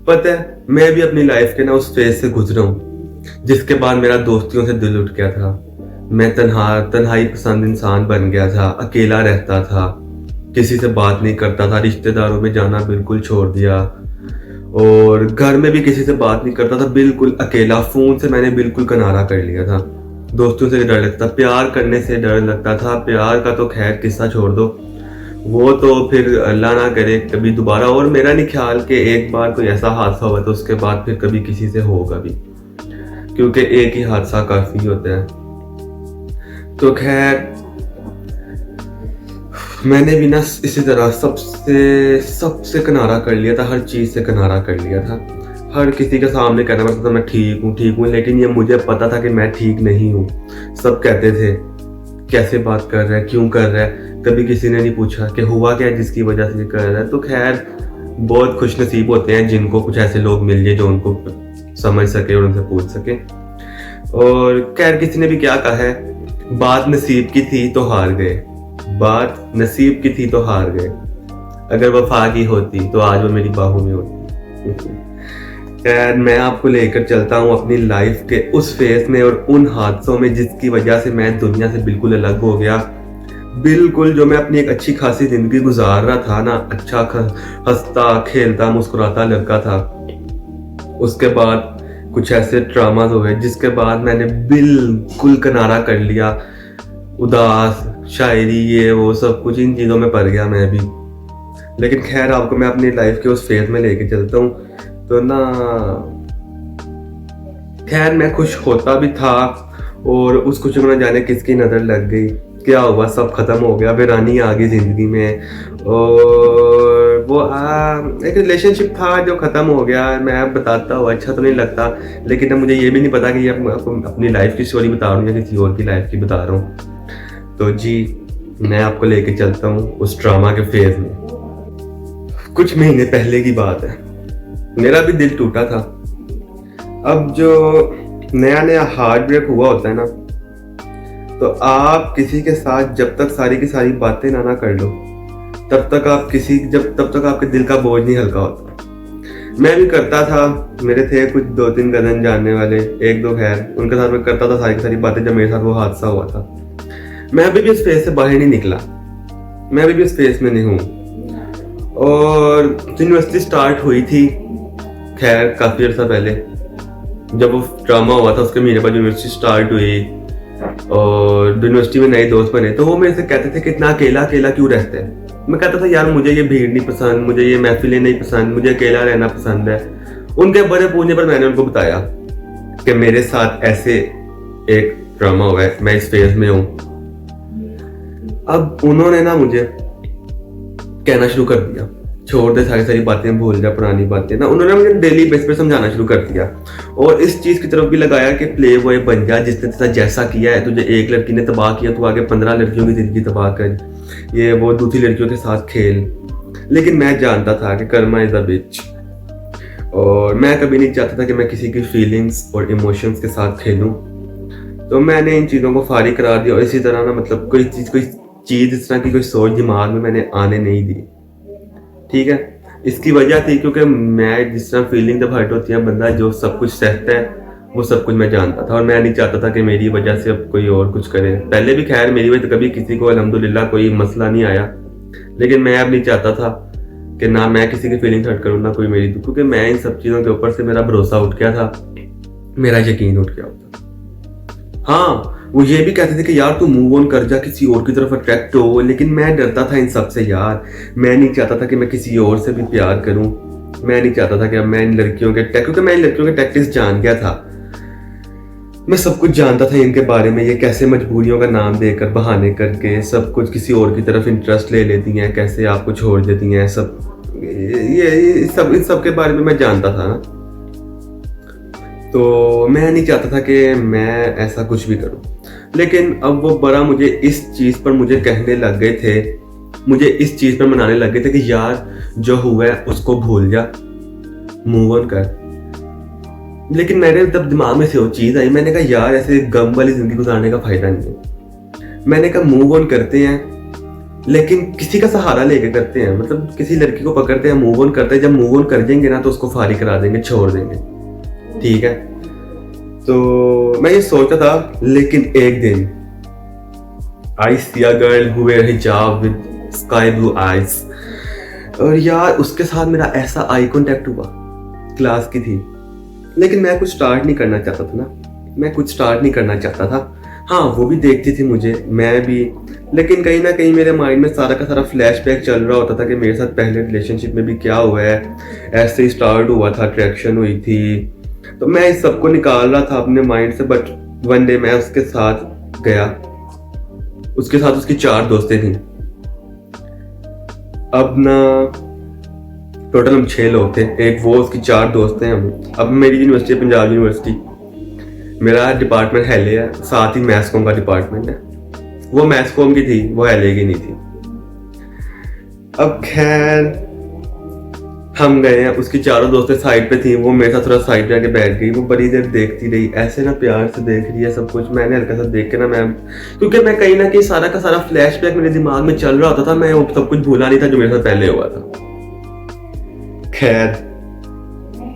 पता है, मैं भी अपनी लाइफ के ना उस फेज से गुजरा हूँ जिसके बाद मेरा दोस्तियों से दिल उठ गया था। मैं तन्हाई पसंद इंसान बन गया था, अकेला रहता था, किसी से बात नहीं करता था, रिश्तेदारों में जाना बिल्कुल छोड़ दिया और घर में भी किसी से बात नहीं करता था, बिल्कुल अकेला। फोन से मैंने बिल्कुल किनारा कर लिया था। दोस्तों से डर लगता, प्यार करने से डर लगता था। प्यार का तो खैर किस्सा छोड़ दो, वो तो फिर अल्लाह ना करे कभी दोबारा। और मेरा नहीं ख्याल कि एक बार कोई ऐसा हादसा हुआ तो उसके बाद फिर कभी किसी से होगा भी, क्योंकि एक ही हादसा काफी होता है। तो खैर मैंने भी ना इसी तरह सबसे किनारा कर लिया था, हर चीज से किनारा कर लिया था। हर किसी के सामने कहना पड़ता था मैं ठीक हूँ, लेकिन ये मुझे पता था कि मैं ठीक नहीं हूँ। सब कहते थे कैसे बात कर रहा है, क्यों कर रहा है। कभी किसी ने नहीं पूछा कि हुआ क्या है जिसकी वजह से ये कर रहा है। तो खैर बहुत खुश नसीब होते हैं जिनको कुछ ऐसे लोग मिल जाए जो उनको समझ सके और उनसे पूछ सके। और खैर किसी ने भी क्या कहा है, बात नसीब की थी तो हार गए, बात नसीब की थी तो हार गए। अगर वफा की होती तो आज वो मेरी बाहों में होती। खैर मैं आपको लेकर चलता हूँ अपनी लाइफ के उस फेज में और उन हादसों में जिसकी वजह से मैं दुनिया से बिल्कुल अलग हो गया। बिल्कुल जो मैं अपनी एक अच्छी खासी जिंदगी गुजार रहा था ना, अच्छा हंसता खेलता मुस्कुराता लड़का था, उसके बाद कुछ ऐसे ड्रामाज हुए जिसके बाद मैंने बिल्कुल किनारा कर लिया। उदास, शायरी, ये वो सब कुछ इन चीज़ों में पड़ गया मैं भी। लेकिन खैर आपको मैं अपनी लाइफ के उस फेज में लेके चलता हूँ तो ना, खैर मैं खुश होता भी था और उस खुशी में न जाने किसकी नज़र लग गई, क्या हुआ, सब खत्म हो गया, वीरानी आ गई जिंदगी में। और वो एक रिलेशनशिप था जो खत्म हो गया। मैं बताता हूँ अच्छा तो नहीं लगता, लेकिन अब मुझे ये भी नहीं पता कि ये अपनी लाइफ की स्टोरी बता रहा हूँ या किसी और की लाइफ की बता रहा हूँ। तो जी मैं आपको लेके चलता हूँ उस ड्रामा के फेज में। कुछ महीने पहले की बात है, मेरा भी दिल टूटा था। अब जो नया नया हार्ट ब्रेक हुआ होता है ना, तो आप किसी के साथ जब तक सारी की सारी बातें ना कर लो तब तक आपके दिल का बोझ नहीं हल्का होता। मैं भी करता था, मेरे थे कुछ 2-3 कजन जानने वाले, 1-2 खैर, उनके साथ मैं करता था सारी की सारी बातें। जब मेरे साथ वो हादसा हुआ था, मैं अभी भी इस फेज से बाहर नहीं निकला, मैं अभी भी इस फेज में नहीं हूँ। और यूनिवर्सिटी स्टार्ट हुई थी खैर काफी अर्सा पहले, जब वो ड्रामा हुआ था उसके महीने बाद यूनिवर्सिटी स्टार्ट हुई और यूनिवर्सिटी में नए दोस्त बने। तो वो मेरे से कहते थे कि इतना अकेला अकेला क्यों रहते हैं। मैं कहता था यार मुझे ये भीड़ नहीं पसंद, मुझे ये महफिलें नहीं पसंद, मुझे अकेला रहना पसंद है। उनके बड़े पूछने पर मैंने उनको बताया कि मेरे साथ ऐसे एक ड्रामा हुआ है, मैं इस फेज में हूँ। अब उन्होंने ना मुझे कहना शुरू कर दिया, छोड़ दे सारी सारी बातें, भूल जा पुरानी बातें ना। उन्होंने मुझे डेली बेस पे समझाना शुरू कर दिया और इस चीज की तरफ भी लगाया कि प्ले बॉय बन जा, जिसने तेरा जैसा किया है, तुझे एक लड़की ने तबाह किया, तू आगे 15 लड़कियों की जिंदगी तबाह कर, ये वो दूसरी लड़कियों के साथ खेल। लेकिन मैं जानता था कि कर्मा इज अ बिच, और मैं कभी नहीं चाहता था कि मैं किसी की फीलिंग्स और इमोशंस के साथ खेलूं। तो मैंने इन चीज़ों को फारिग करार दिया और इसी तरह ना मतलब कोई चीज़ इस तरह की कोई सोच दिमाग में मैंने आने नहीं दी। ठीक है, इसकी वजह थी क्योंकि मैं जिस तरह फीलिंग जब हर्ट होती है, बंदा जो सब कुछ सहता है वो सब कुछ मैं जानता था और मैं नहीं चाहता था कि मेरी वजह से अब कोई और कुछ करे। पहले भी खैर मेरी वजह से कभी किसी को अल्हम्दुलिल्लाह कोई मसला नहीं आया, लेकिन मैं अब नहीं चाहता था कि ना मैं किसी की फीलिंग हर्ट करूँ ना कोई मेरी, क्योंकि मैं इन सब चीज़ों के ऊपर से मेरा भरोसा उठ गया था, मेरा यकीन उठ गया था। हाँ, वो ये भी कहते थे कि यार तू मूव ऑन कर जा, किसी और की तरफ अट्रैक्ट हो, लेकिन मैं डरता था इन सब से यार। मैं नहीं चाहता था कि मैं किसी और से भी प्यार करूं, मैं नहीं चाहता था कि अब मैं इन लड़कियों के क्योंकि मैं इन लड़कियों के टैक्टिक्स जान गया था, मैं सब कुछ जानता था इनके बारे में। ये कैसे मजबूरियों का नाम देकर बहाने करके सब कुछ किसी और की तरफ इंटरेस्ट ले लेती हैं, कैसे आपको छोड़ देती हैं, सब इन सब के बारे में मैं जानता था ना। तो मैं नहीं चाहता था कि मैं ऐसा कुछ भी करूं। लेकिन अब वो बड़ा मुझे इस चीज़ पर मुझे कहने लग गए थे, मुझे इस चीज़ पर मनाने लग गए थे कि यार जो हुआ है उसको भूल जा, मूव ऑन कर। लेकिन मेरे तब दिमाग में से वो चीज़ आई, मैंने कहा यार ऐसे गम वाली जिंदगी गुजारने का फायदा नहीं है। मैंने कहा मूव ऑन करते हैं, लेकिन किसी का सहारा लेके करते हैं, मतलब किसी लड़की को पकड़ते हैं, मूव ऑन करते हैं, जब मूव ऑन कर देंगे ना तो उसको फारी करा देंगे, छोड़ देंगे, ठीक है। तो मैं ये सोचता था, लेकिन एक दिन आई सी अ गर्ल हु वेयर हिजाब विद स्काई ब्लू आईज, और यार उसके साथ मेरा ऐसा आई कांटेक्ट हुआ, क्लास की थी, लेकिन मैं कुछ स्टार्ट नहीं करना चाहता था ना, मैं कुछ स्टार्ट नहीं करना चाहता था। हाँ, वो भी देखती थी मुझे, मैं भी, लेकिन कहीं ना कहीं मेरे माइंड में सारा का सारा फ्लैशबैक चल रहा होता था कि मेरे साथ पहले रिलेशनशिप में भी क्या हुआ है, ऐसे ही स्टार्ट हुआ था, अट्रैक्शन हुई थी, तो मैं इस सबको निकाल रहा था अपने माइंड से। बट वन डे मैं उसके साथ गया, उसके साथ उसकी 4 दोस्तें थी। अब ना टोटल हम 6 लोग थे, एक वो, उसकी 4 दोस्त हैं हम। अब मेरी यूनिवर्सिटी है पंजाब यूनिवर्सिटी, मेरा डिपार्टमेंट हेले है, साथ ही मैथ्स कॉम का डिपार्टमेंट है, वो मैथ्स कॉम की थी, वो हेले की नहीं थी। अब खैर हम गए हैं, उसकी 4 दोस्तें साइड पे थी, वो मेरे साथ थोड़ा साइड जाके बैठ गई, वो बड़ी देर देखती रही, ऐसे ना प्यार से देख रही है सब कुछ। मैंने हल्का सा देख के ना, मैं, क्योंकि मैं कहीं ना कहीं सारा का सारा फ्लैशबैक मेरे दिमाग में चल रहा होता था, मैं वो सब कुछ भूला नहीं था जो मेरे साथ पहले हुआ था। खैर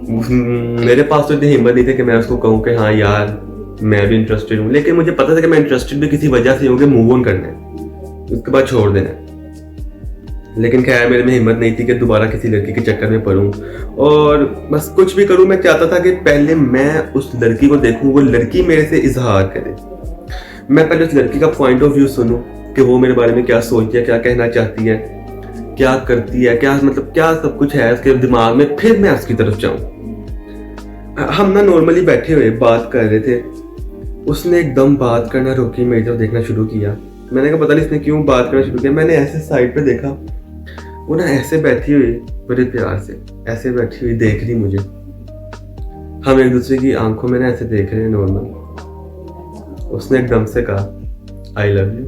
मेरे पास तो इतनी हिम्मत नहीं थी कि मैं उसको कहूँ कि हाँ यार मैं भी इंटरेस्टेड हूँ, लेकिन मुझे पता था कि मैं इंटरेस्टेड भी किसी वजह से हूँ कि मूव ऑन करना है, उसके बाद छोड़ देना है। लेकिन खैर मेरे में हिम्मत नहीं थी कि दोबारा किसी लड़की के चक्कर में पड़ूं, और बस कुछ भी करूं, मैं चाहता था कि पहले मैं उस लड़की को देखूं, वो लड़की मेरे से इजहार करे, मैं पहले उस लड़की का पॉइंट ऑफ व्यू सुनूं कि वो मेरे बारे में क्या सोचती है, क्या कहना चाहती है, क्या करती है, क्या मतलब क्या सब कुछ है उसके दिमाग में, फिर मैं उसकी तरफ जाऊं। हम ना नॉर्मली बैठे हुए बात कर रहे थे, उसने एकदम बात करना रोकी, मेरी तरफ देखना शुरू किया। मैंने कहा पता नहीं इसने क्यों बात करना शुरू किया। मैंने ऐसे साइड पे देखा, वो ना ऐसे बैठी हुई, बड़े प्यार से ऐसे बैठी हुई देख रही मुझे, हम एक दूसरे की आंखों में ना ऐसे देख रहे हैं नॉर्मल। उसने एकदम से कहा आई लव यू।